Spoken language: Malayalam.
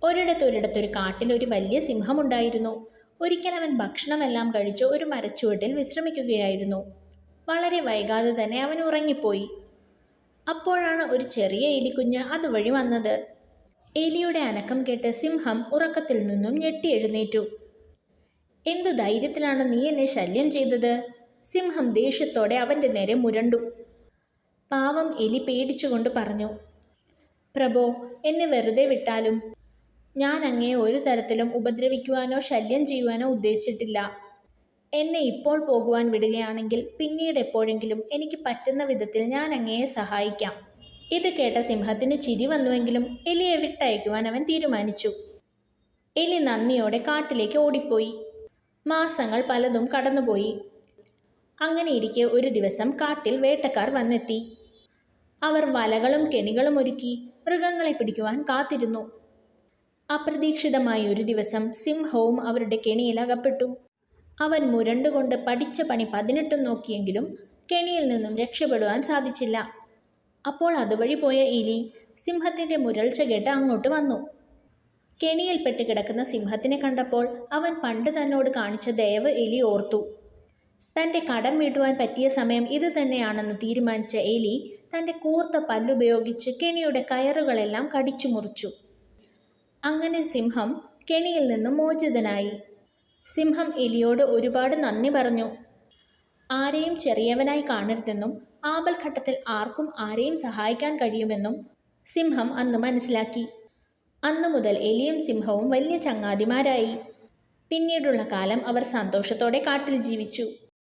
ഒരിടത്തൊരിടത്തൊരു കാട്ടിൽ ഒരു വലിയ സിംഹമുണ്ടായിരുന്നു. ഒരിക്കൽ അവൻ ഭക്ഷണമെല്ലാം കഴിച്ച് ഒരു മരച്ചുവട്ടിൽ വിശ്രമിക്കുകയായിരുന്നു. വളരെ വൈകാതെ തന്നെ അവൻ ഉറങ്ങിപ്പോയി. അപ്പോഴാണ് ഒരു ചെറിയ എലിക്കുഞ്ഞ് അതുവഴി വന്നത്. എലിയുടെ അനക്കം കേട്ട് സിംഹം ഉറക്കത്തിൽ നിന്നും ഞെട്ടി എഴുന്നേറ്റു. എന്തു ധൈര്യത്തിലാണ് നീ എന്നെ ശല്യം ചെയ്തത്? സിംഹം ദേഷ്യത്തോടെ അവൻ്റെ നേരെ മുരണ്ടു. പാവം എലി പേടിച്ചുകൊണ്ട് പറഞ്ഞു, പ്രഭോ, എന്നെ വെറുതെ വിട്ടാലും. ഞാൻ അങ്ങയെ ഒരു തരത്തിലും ഉപദ്രവിക്കുവാനോ ശല്യം ചെയ്യുവാനോ ഉദ്ദേശിച്ചിട്ടില്ല. എന്നെ ഇപ്പോൾ പോകുവാൻ വിടുകയാണെങ്കിൽ പിന്നീട് എപ്പോഴെങ്കിലും എനിക്ക് പറ്റുന്ന വിധത്തിൽ ഞാൻ അങ്ങയെ സഹായിക്കാം. ഇത് കേട്ട സിംഹത്തിന് ചിരി വന്നുവെങ്കിലും എലിയെ വിട്ടയക്കുവാൻ അവൻ തീരുമാനിച്ചു. എലി നന്ദിയോടെ കാട്ടിലേക്ക് ഓടിപ്പോയി. മാസങ്ങൾ പലതും കടന്നുപോയി. അങ്ങനെയിരിക്കെ ഒരു ദിവസം കാട്ടിൽ വേട്ടക്കാർ വന്നെത്തി. അവർ വലകളും കെണികളും ഒരുക്കി മൃഗങ്ങളെ പിടിക്കുവാൻ കാത്തിരുന്നു. അപ്രതീക്ഷിതമായ ഒരു ദിവസം സിംഹവും അവരുടെ കെണിയിൽ അകപ്പെട്ടു. അവൻ മുരണ്ടുകൊണ്ട് പഠിച്ച പണി 18 നോക്കിയെങ്കിലും കെണിയിൽ നിന്നും രക്ഷപ്പെടുവാൻ സാധിച്ചില്ല. അപ്പോൾ അതുവഴി പോയ എലി സിംഹത്തിൻ്റെ മുരൾച്ച കേട്ട് അങ്ങോട്ട് വന്നു. കെണിയിൽപ്പെട്ട് കിടക്കുന്ന സിംഹത്തിനെ കണ്ടപ്പോൾ അവൻ പണ്ട് തന്നോട് കാണിച്ച ദയവ് എലി ഓർത്തു. തൻ്റെ കടം വീട്ടുവാൻ പറ്റിയ സമയം ഇത് തന്നെയാണെന്ന് തീരുമാനിച്ച എലി തൻ്റെ കൂർത്ത പല്ലുപയോഗിച്ച് കെണിയുടെ കയറുകളെല്ലാം കടിച്ചു മുറിച്ചു. അങ്ങനെ സിംഹം കെണിയിൽ നിന്നും മോചിതനായി. സിംഹം എലിയോട് ഒരുപാട് നന്ദി പറഞ്ഞു. ആരെയും ചെറിയവനായി കാണരുതെന്നും ആപൽഘട്ടത്തിൽ ആർക്കും ആരെയും സഹായിക്കാൻ കഴിയുമെന്നും സിംഹം അന്ന് മനസ്സിലാക്കി. അന്നു മുതൽ എലിയും സിംഹവും വലിയ ചങ്ങാതിമാരായി. പിന്നീടുള്ള കാലം അവർ സന്തോഷത്തോടെ കാട്ടിൽ ജീവിച്ചു.